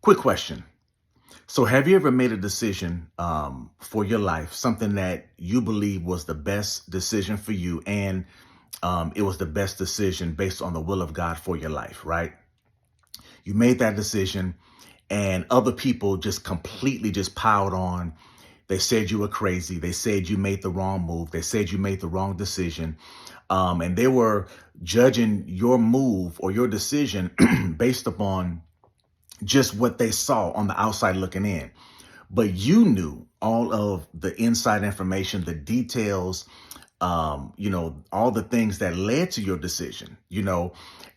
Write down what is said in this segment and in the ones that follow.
Quick question. So have you ever made a decision for your life, something that you believe was the best decision for you, and it was the best decision based on the will of God for your life, right? You made that decision and other people just completely just piled on. They said you were crazy. They said you made the wrong move. They said you made the wrong decision. And they were judging your move or your decision based upon just what they saw on the outside looking in. But you knew all of the inside information, the details, all the things that led to your decision,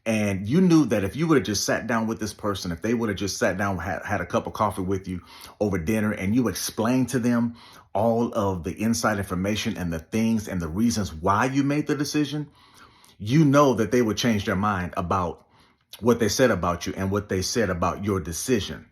and you knew that if you would have just sat down with this person, if they would have just sat down, had a cup of coffee with you over dinner, and you explained to them all of the inside information and the things and the reasons why you made the decision, you know that they would change their mind about what they said about you and what they said about your decision.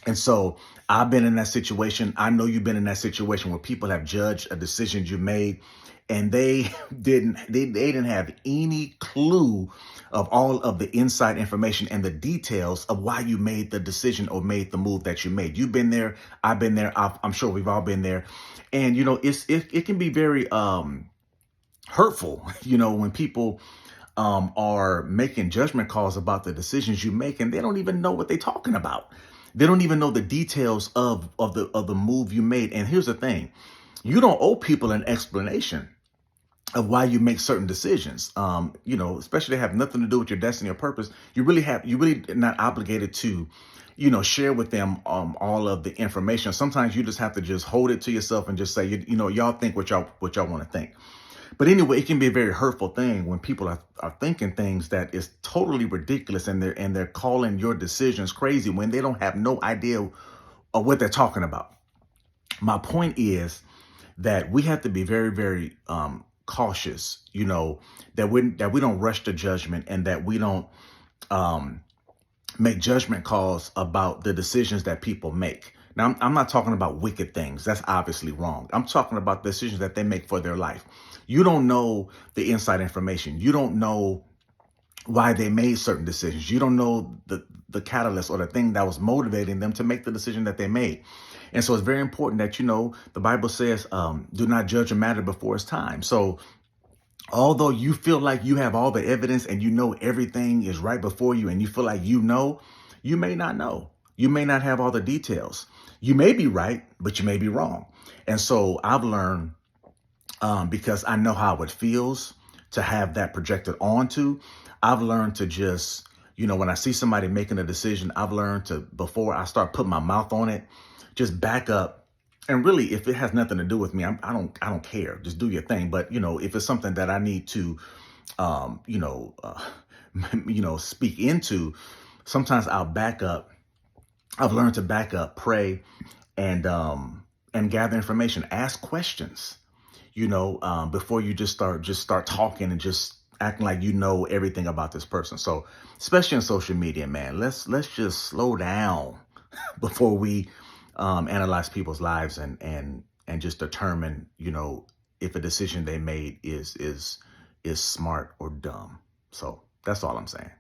And so I've been in that situation. I know you've been in that situation where people have judged a decision you made and they didn't have any clue of all of the inside information and the details of why you made the decision or made the move that you made. You've been there. I've been there. I'm sure we've all been there. And, it can be very hurtful, when people are making judgment calls about the decisions you make and they don't even know what they're talking about. They don't even know the details of the move you made. And here's the thing. You don't owe people an explanation of why you make certain decisions. Especially have nothing to do with your destiny or purpose. You really not obligated to, share with them all of the information. Sometimes you just have to just hold it to yourself and just say, y'all think what y'all want to think. But anyway, it can be a very hurtful thing when people are thinking things that is totally ridiculous and they're calling your decisions crazy when they don't have no idea of what they're talking about. My point is that we have to be very, very cautious, that we don't rush to judgment and that we don't make judgment calls about the decisions that people make. Now, I'm not talking about wicked things. That's obviously wrong. I'm talking about decisions that they make for their life. You don't know the inside information. You don't know why they made certain decisions. You don't know the catalyst or the thing that was motivating them to make the decision that they made. And so it's very important that, the Bible says, do not judge a matter before it's time. So although you feel like you have all the evidence and everything is right before you and you feel like you may not know. You may not have all the details. You may be right, but you may be wrong. And so I've learned, because I know how it feels to have that projected onto, I've learned to just, when I see somebody making a decision, I've learned to, before I start putting my mouth on it, just back up. And really, if it has nothing to do with me, I don't care. Just do your thing. But, if it's something that I need to, speak into, sometimes I'll back up. I've learned to back up, pray, and gather information, ask questions, before you just start talking and just acting like you know everything about this person. So especially in social media, man, let's just slow down before we analyze people's lives and just determine, if a decision they made is smart or dumb. So that's all I'm saying.